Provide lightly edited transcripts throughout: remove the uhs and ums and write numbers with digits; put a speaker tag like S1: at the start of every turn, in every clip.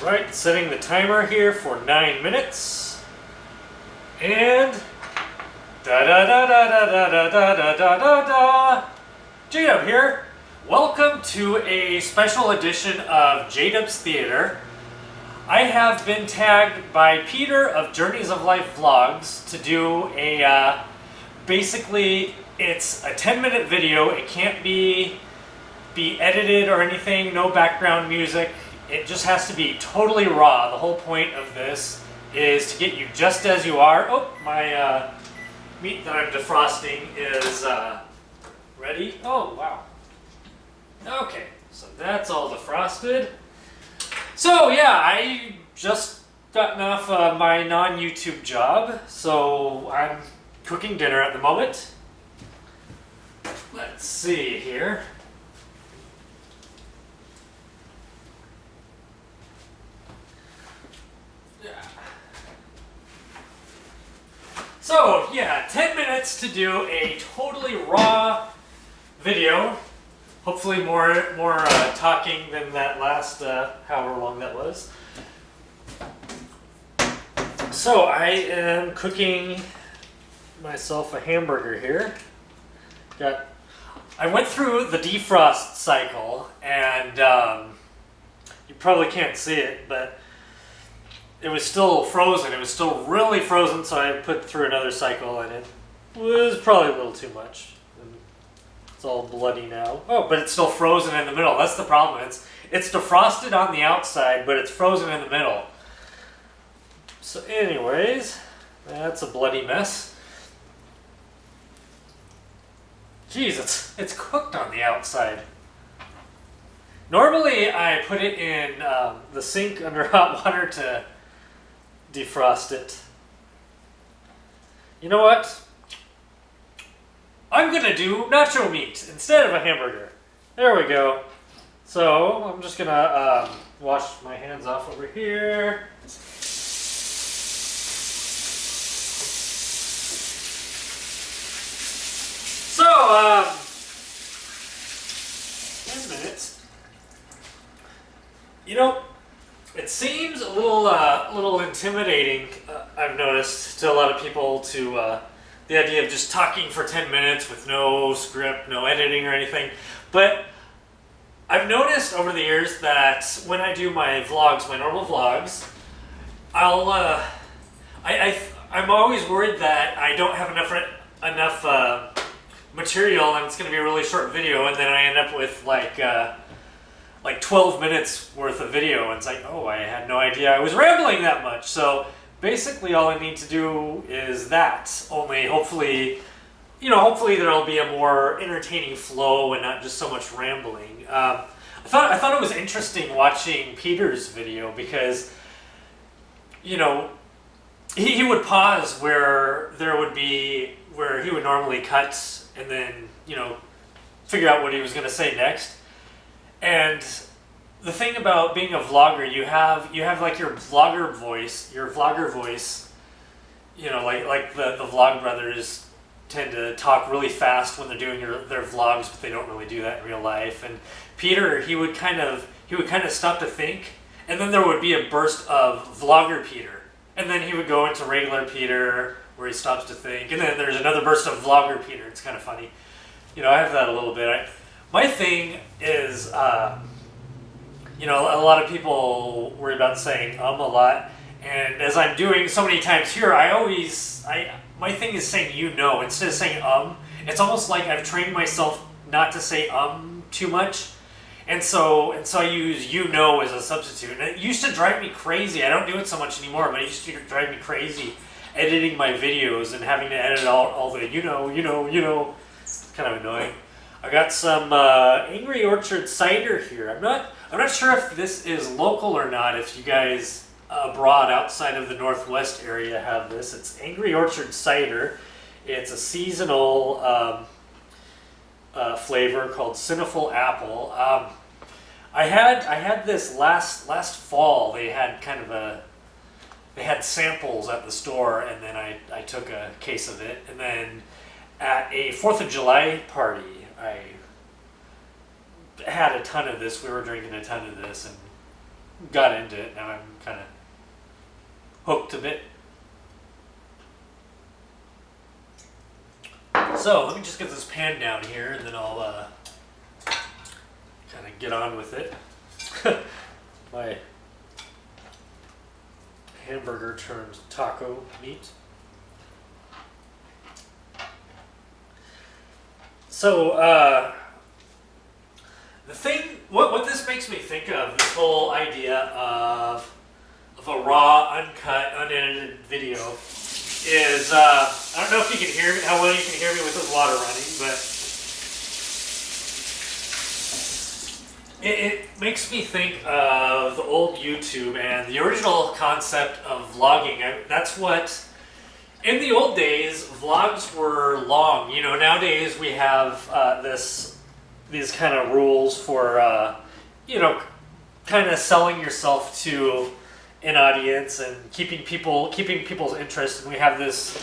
S1: Right, setting the timer here for 9 minutes. And da da da da da da da da da da da. J-Dubb here. Welcome to a special edition of J-Dubb's Theater. I have been tagged by Peter of Journeys of Life Vlogs to do a basically it's a 10-minute video. It can't be edited or anything, no background music. It just has to be totally raw. The whole point of this is to get you just as you are. Oh, my meat that I'm defrosting is ready. Oh, wow. Okay, so that's all defrosted. So yeah, I just gotten off my non-YouTube job, so I'm cooking dinner at the moment. Let's see here. So yeah, 10 minutes to do a totally raw video. Hopefully more talking than that last however long that was. So I am cooking myself a hamburger here. I went through the defrost cycle, and you probably can't see it, but it was still frozen. It was still really frozen, so I put through another cycle, and it was probably a little too much. It's all bloody now. Oh, but it's still frozen in the middle. That's the problem. It's defrosted on the outside, but it's frozen in the middle. So anyways, that's a bloody mess. Jeez, it's cooked on the outside. Normally, I put it in the sink under hot water to defrost it. You know what? I'm gonna do nacho meat instead of a hamburger. There we go. So I'm just gonna wash my hands off over here. So 10 minutes. You know, it seems a little intimidating. I've noticed to a lot of people to the idea of just talking for 10 minutes with no script, no editing or anything. But I've noticed over the years that when I do my vlogs, my normal vlogs, I'm always worried that I don't have enough material and it's going to be a really short video, and then I end up with like 12 minutes worth of video, and it's like, oh, I had no idea I was rambling that much. So basically all I need to do is that, only hopefully there'll be a more entertaining flow and not just so much rambling. I thought it was interesting watching Peter's video because, you know, he would pause where he would normally cut and then, you know, figure out what he was going to say next. And the thing about being a vlogger, you have like your vlogger voice, you know, like the Vlog Brothers tend to talk really fast when they're doing their vlogs, but they don't really do that in real life. And Peter, he would kind of stop to think, and then there would be a burst of vlogger Peter, and then he would go into regular Peter where he stops to think, and then there's another burst of vlogger Peter. It's kind of funny. You know, I have that a little bit. My thing is, you know, a lot of people worry about saying a lot, and as I'm doing so many times here, my thing is saying you know instead of saying It's almost like I've trained myself not to say too much, and so I use you know as a substitute. And it used to drive me crazy. I don't do it so much anymore, but it used to drive me crazy editing my videos and having to edit all the you know. It's kind of annoying. I got some Angry Orchard cider here. I'm not sure if this is local or not. If you guys abroad outside of the Northwest area have this, it's Angry Orchard cider. It's a seasonal flavor called Sinful Apple. I had this last fall. They had they had samples at the store, and then I took a case of it, and then at a 4th of July party, I had a ton of this. We were drinking a ton of this, and got into it. Now I'm kind of hooked a bit. So let me just get this pan down here, and then I'll kind of get on with it. My hamburger turned taco meat. So the thing, what this makes me think of, this whole idea of a raw, uncut, unedited video is, I don't know if you can hear me, how well you can hear me with this water running, but it makes me think of the old YouTube and the original concept of vlogging. That's what, in the old days, vlogs were long. You know, nowadays we have these kind of rules for, you know, kind of selling yourself to an audience and keeping people's interest. And we have this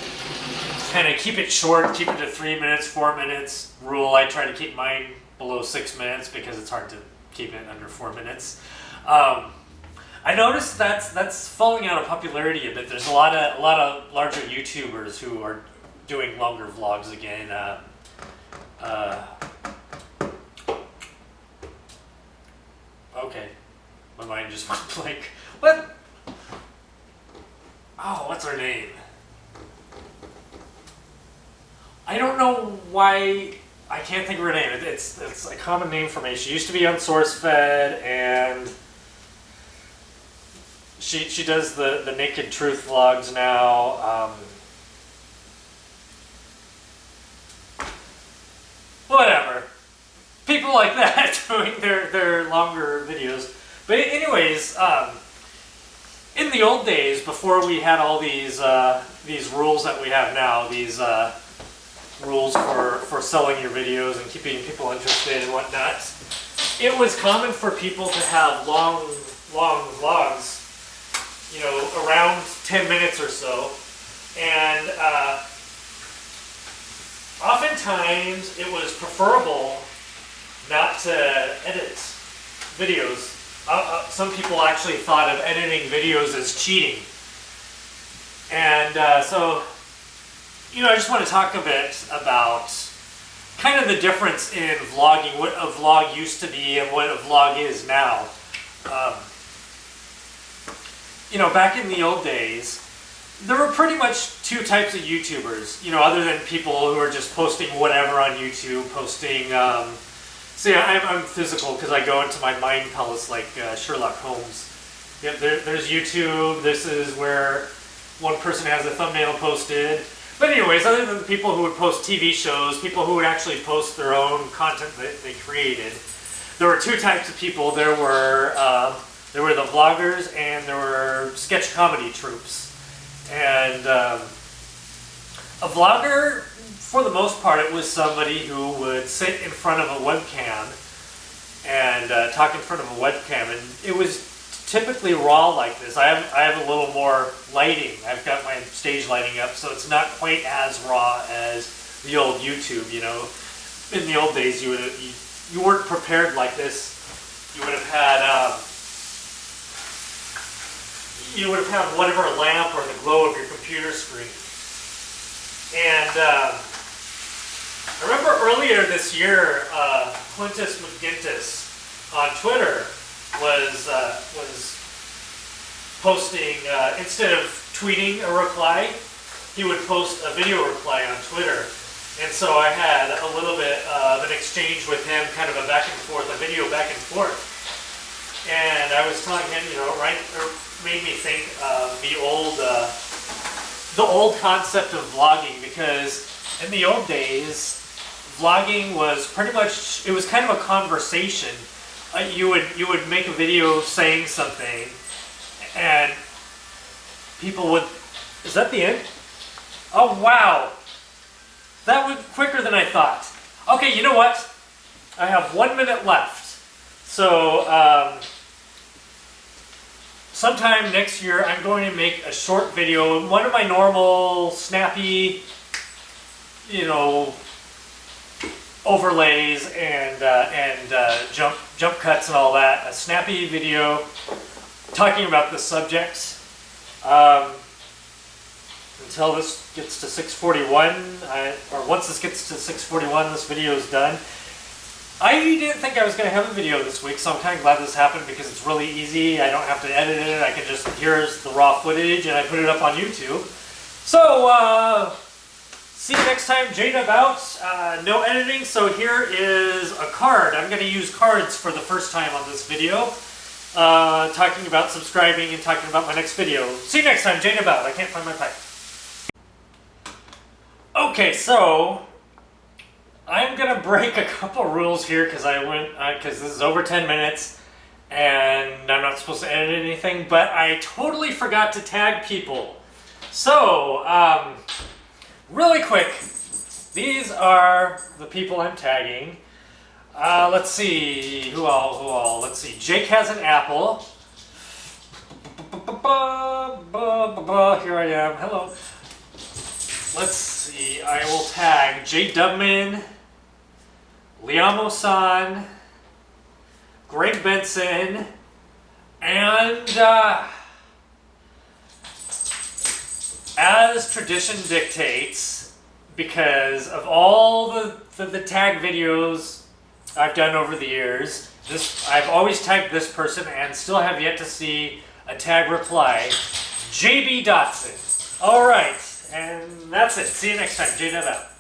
S1: kind of keep it short, keep it to 3 minutes, 4 minutes rule. I try to keep mine below 6 minutes because it's hard to keep it under 4 minutes. I noticed that's falling out of popularity a bit. There's a lot of larger YouTubers who are doing longer vlogs again. Okay, my mind just went blank. What? Oh, what's her name? I don't know why I can't think of her name. It's a common name for me. She used to be on SourceFed, and she does the Naked Truth vlogs now. Whatever. People like that doing their longer videos. But anyways, in the old days, before we had all these rules that we have now, these rules for selling your videos and keeping people interested and whatnot, it was common for people to have long vlogs, you know, around 10 minutes or so, and oftentimes it was preferable not to edit videos. Some people actually thought of editing videos as cheating. And so, you know, I just want to talk a bit about kind of the difference in vlogging, what a vlog used to be and what a vlog is now. You know, back in the old days, there were pretty much two types of YouTubers, you know, other than people who are just posting whatever on YouTube, posting, see, I'm physical because I go into my mind palace like Sherlock Holmes. Yeah, there's YouTube, this is where one person has a thumbnail posted. But anyways, other than the people who would post TV shows, people who would actually post their own content that they created, there were two types of people. There were the vloggers and there were sketch comedy troupes. And a vlogger, for the most part, it was somebody who would sit in front of a webcam and talk in front of a webcam, and it was typically raw like this. I have a little more lighting. I've got my stage lighting up, so it's not quite as raw as the old YouTube. You know, in the old days, you weren't prepared like this. You would have had whatever lamp or the glow of your computer screen. And I remember earlier this year, Quintus McGintis on Twitter was posting, instead of tweeting a reply, he would post a video reply on Twitter. And so I had a little bit of an exchange with him, kind of a back and forth, a video back and forth. And I was telling him, you know, made me think of the old concept of vlogging, because in the old days, vlogging was pretty much, it was kind of a conversation. You would make a video saying something, and people would, is that the end? Oh wow, that went quicker than I thought. Okay, you know what? I have 1 minute left. So sometime next year, I'm going to make a short video, one of my normal snappy, you know, overlays and jump cuts and all that. A snappy video talking about this subject. Until this gets to 641, or once this gets to 641, this video is done. I didn't think I was going to have a video this week, so I'm kind of glad this happened because it's really easy. I don't have to edit it. I can just, here's the raw footage, and I put it up on YouTube. So, see you next time. J-Dubb out. No editing, so here is a card. I'm going to use cards for the first time on this video. Talking about subscribing and talking about my next video. See you next time. J-Dubb out. I can't find my pipe. Okay, so I'm gonna break a couple rules here because because this is over 10 minutes and I'm not supposed to edit anything, but I totally forgot to tag people. So, really quick, these are the people I'm tagging. Let's see, who all? Let's see, Jake has an apple. Here I am, hello. Let's see, I will tag J-Dubbman, Liamo-san, Greg Benson, and as tradition dictates, because of all the tag videos I've done over the years, I've always tagged this person and still have yet to see a tag reply. JB Dotson. Alright, and that's it. See you next time. J-Dubb out.